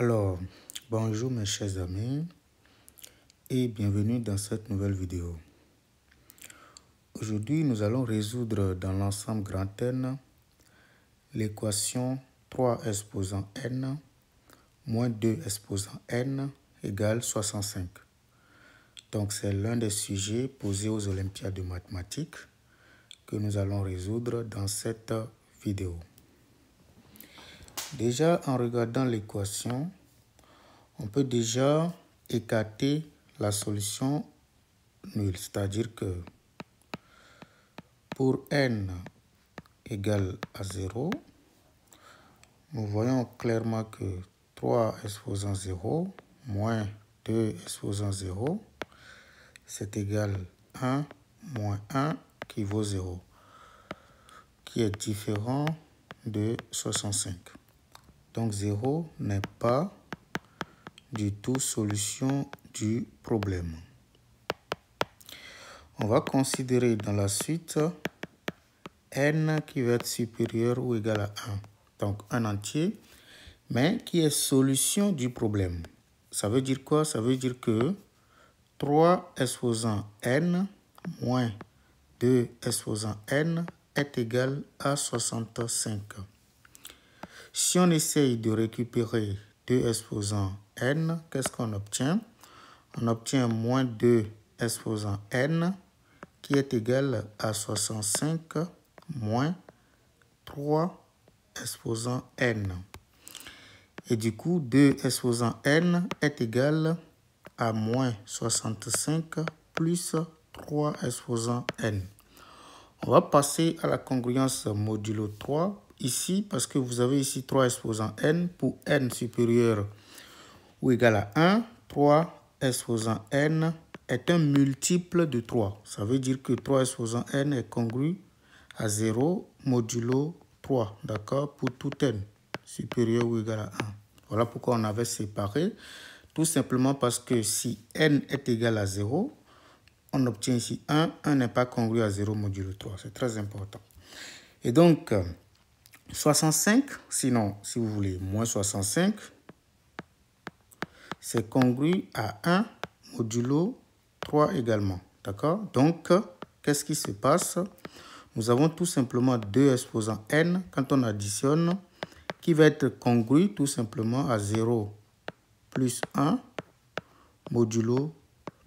Alors, bonjour mes chers amis et bienvenue dans cette nouvelle vidéo. Aujourd'hui, nous allons résoudre dans l'ensemble grand N l'équation 3 exposant n moins 2 exposant n égale 65. Donc, c'est l'un des sujets posés aux Olympiades de mathématiques que nous allons résoudre dans cette vidéo. Déjà, en regardant l'équation, on peut déjà écarter la solution nulle, c'est-à-dire que pour n égale à 0, nous voyons clairement que 3 exposant 0 moins 2 exposant 0, c'est égal à 1 moins 1 qui vaut 0, qui est différent de 65. Donc 0 n'est pas du tout solution du problème. On va considérer dans la suite n qui va être supérieur ou égal à 1. Donc un entier, mais qui est solution du problème. Ça veut dire quoi? Ça veut dire que 3 exposant n moins 2 exposant n est égal à 65. Si on essaye de récupérer 2 exposant n, qu'est-ce qu'on obtient? On obtient moins 2 exposant n qui est égal à 65 moins 3 exposant n. Et du coup, 2 exposant n est égal à moins 65 plus 3 exposant n. On va passer à la congruence modulo 3 ici parce que vous avez ici 3 exposant n pour n supérieur ou égal à 1. 3 exposant n est un multiple de 3. Ça veut dire que 3 exposant n est congru à 0 modulo 3, d'accord, pour tout n supérieur ou égal à 1. Voilà pourquoi on avait séparé, tout simplement parce que si n est égal à 0, on obtient ici 1. 1 n'est pas congru à 0 modulo 3. C'est très important. Et donc, 65, sinon, si vous voulez, moins 65, c'est congru à 1 modulo 3 également. D'accord? Donc, qu'est-ce qui se passe? Nous avons tout simplement 2 exposant n, quand on additionne, qui va être congru tout simplement à 0 plus 1 modulo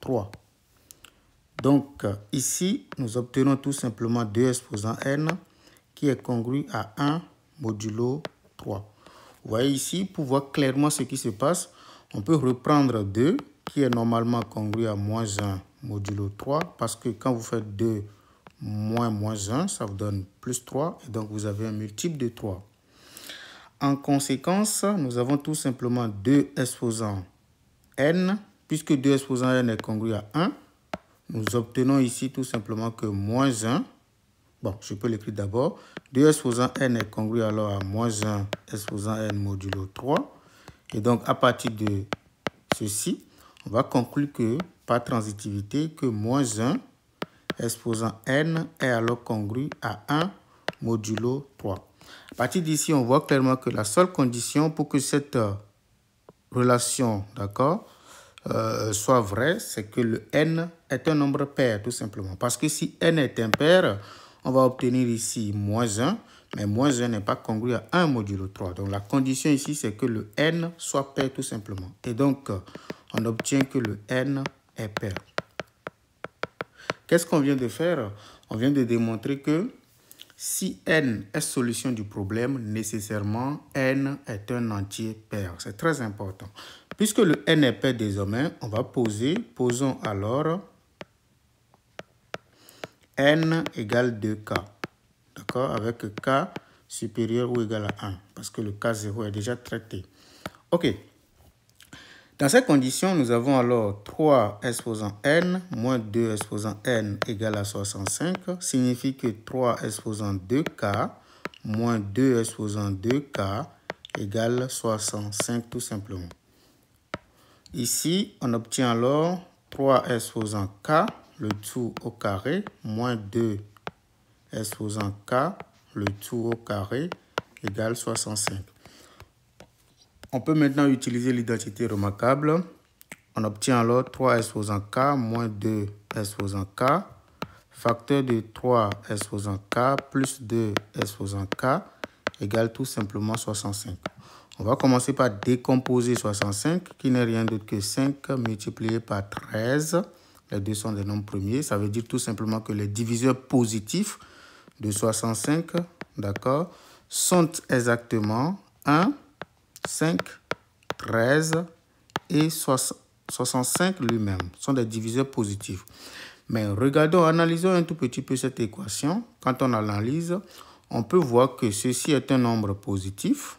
3. Donc, ici, nous obtenons tout simplement 2 exposant n qui est congru à 1 modulo 3. Vous voyez ici, pour voir clairement ce qui se passe, on peut reprendre 2 qui est normalement congru à moins 1 modulo 3 parce que quand vous faites 2 moins 1, ça vous donne plus 3 et donc vous avez un multiple de 3. En conséquence, nous avons tout simplement 2 exposant n. Puisque 2 exposant n est congru à 1, nous obtenons ici tout simplement que moins 1, bon, je peux l'écrire d'abord, 2 exposant n est congru alors à moins 1 exposant n modulo 3. Et donc, à partir de ceci, on va conclure que, par transitivité, que moins 1 exposant n est alors congru à 1 modulo 3. À partir d'ici, on voit clairement que la seule condition pour que cette relation, d'accord, soit vraie, c'est que le n est un nombre pair, tout simplement. Parce que si n est impair, on va obtenir ici moins 1, mais moins 1 n'est pas congru à 1 modulo 3. Donc, la condition ici, c'est que le n soit pair, tout simplement. Et donc, on obtient que le n est pair. Qu'est-ce qu'on vient de faire? On vient de démontrer que si n est solution du problème, nécessairement, n est un entier pair. C'est très important. Puisque le n est pair désormais, on va posons alors n égale 2k. D'accord? Avec k supérieur ou égal à 1. Parce que le k 0 est déjà traité. OK. Dans ces conditions, nous avons alors 3 exposant n moins 2 exposant n égale à 65. Signifie que 3 exposant 2k moins 2 exposant 2k égale 65 tout simplement. Ici, on obtient alors 3 exposant k, le tout au carré, moins 2 exposant k, le tout au carré, égale 65. On peut maintenant utiliser l'identité remarquable. On obtient alors 3 exposant k moins 2 exposant k, facteur de 3 exposant k plus 2 exposant k égale tout simplement 65. On va commencer par décomposer 65, qui n'est rien d'autre que 5 multiplié par 13. Les deux sont des nombres premiers. Ça veut dire tout simplement que les diviseurs positifs de 65, d'accord, sont exactement 1, 5, 13 et 65 lui-même. Sont des diviseurs positifs. Mais regardons, analysons un tout petit peu cette équation. Quand on analyse, on peut voir que ceci est un nombre positif.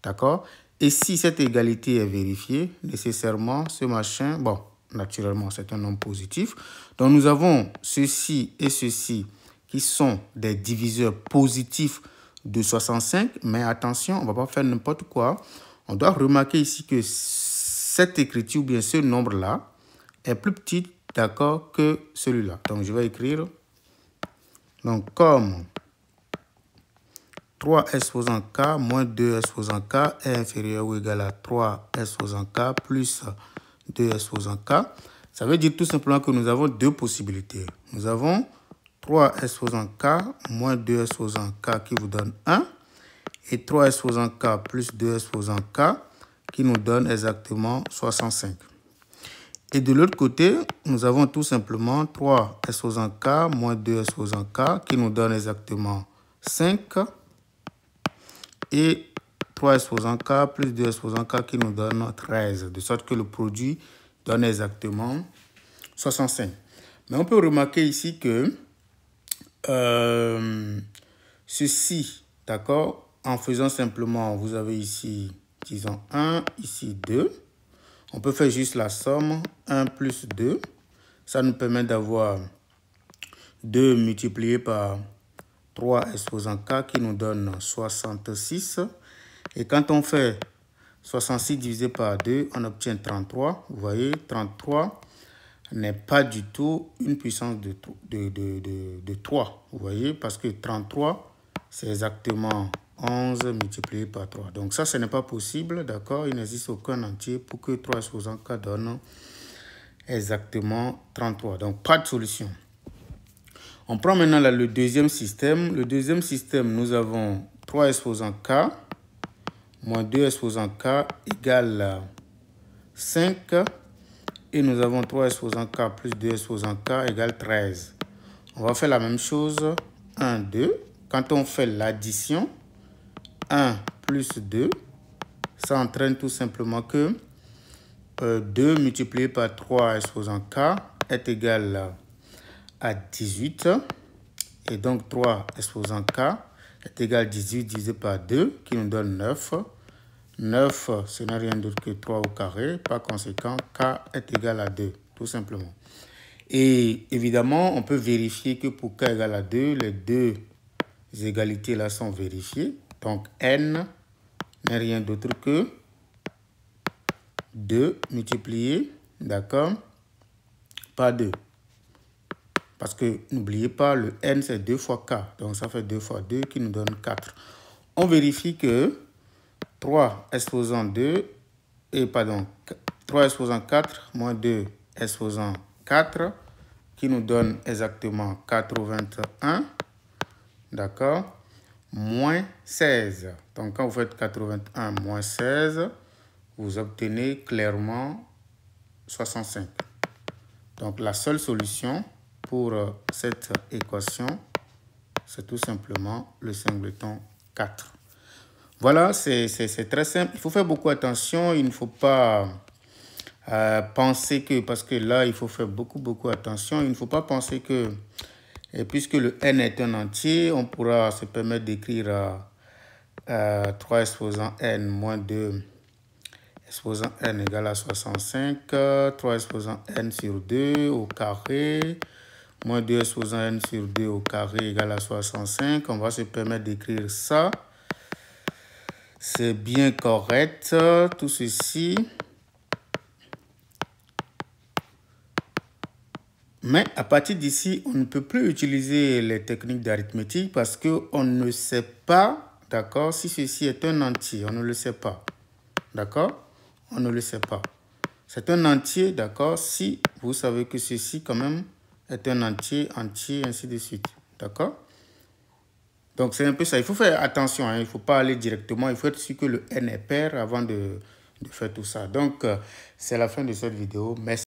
D'accord? Et si cette égalité est vérifiée, nécessairement, ce machin, bon, naturellement, c'est un nombre positif. Donc, nous avons ceci et ceci qui sont des diviseurs positifs de 65. Mais attention, on ne va pas faire n'importe quoi. On doit remarquer ici que cette écriture, ou bien ce nombre-là, est plus petit, d'accord, que celui-là. Donc, je vais écrire. Donc, comme 3 exposant k moins 2 exposant k est inférieur ou égal à 3 exposant k plus 2 exposant k. Ça veut dire tout simplement que nous avons deux possibilités. Nous avons 3 exposant k moins 2 exposant k qui vous donne 1 et 3 exposant k plus 2 exposant k qui nous donne exactement 65. Et de l'autre côté, nous avons tout simplement 3 exposant k moins 2 exposant k qui nous donne exactement 5 et 3 exposant k plus 2 exposant k qui nous donne 13, de sorte que le produit donne exactement 65. Mais on peut remarquer ici que ceci, d'accord, en faisant simplement, vous avez ici, disons 1, ici 2. On peut faire juste la somme, 1 plus 2. Ça nous permet d'avoir 2 multiplié par 3 exposant k qui nous donne 66. Et quand on fait 66 divisé par 2, on obtient 33. Vous voyez, 33 n'est pas du tout une puissance de 3. Vous voyez, parce que 33, c'est exactement 11 multiplié par 3. Donc ça, ce n'est pas possible, d'accord? Il n'existe aucun entier pour que 3 exposant k donne exactement 33. Donc, pas de solution. On prend maintenant le deuxième système. Le deuxième système, nous avons 3 exposant k moins 2 exposant k égale 5. Et nous avons 3 exposant k plus 2 exposant k égale 13. On va faire la même chose. 1, 2. Quand on fait l'addition, 1 plus 2, ça entraîne tout simplement que 2 multiplié par 3 exposant k est égal à 18. Et donc 3 exposant k est égal à 18 divisé par 2 qui nous donne 9. 9, ce n'est rien d'autre que 3 au carré. Par conséquent, k est égal à 2, tout simplement. Et évidemment, on peut vérifier que pour k égale à 2, les deux égalités là sont vérifiées. Donc n n'est rien d'autre que 2 multiplié, d'accord, par 2. Parce que n'oubliez pas, le n c'est 2 fois k. Donc ça fait 2 fois 2 qui nous donne 4. On vérifie que 3 exposant 2, et pardon, 3 exposant 4 moins 2 exposant 4 qui nous donne exactement 81, d'accord, moins 16. Donc quand vous faites 81 moins 16, vous obtenez clairement 65. Donc la seule solution pour cette équation, c'est tout simplement le singleton 4. Voilà, c'est très simple. Il faut faire beaucoup attention. Il ne faut pas penser que, parce que là, il faut faire beaucoup attention. Il ne faut pas penser que, puisque le n est un entier, on pourra se permettre d'écrire 3 exposant n moins 2 exposant n égale à 65, 3 exposant n sur 2 au carré, moins 2 exposant n sur 2 au carré égale à 65. On va se permettre d'écrire ça. C'est bien correct, tout ceci. Mais à partir d'ici, on ne peut plus utiliser les techniques d'arithmétique parce qu'on ne sait pas, d'accord, si ceci est un entier. On ne le sait pas. d'accord? On ne le sait pas. C'est un entier, d'accord? Si vous savez que ceci, quand même, est un entier, ainsi de suite, d'accord? Donc, c'est un peu ça. Il faut faire attention, hein. Il ne faut pas aller directement. Il faut être sûr que le n est pair avant de faire tout ça. Donc, c'est la fin de cette vidéo. Merci.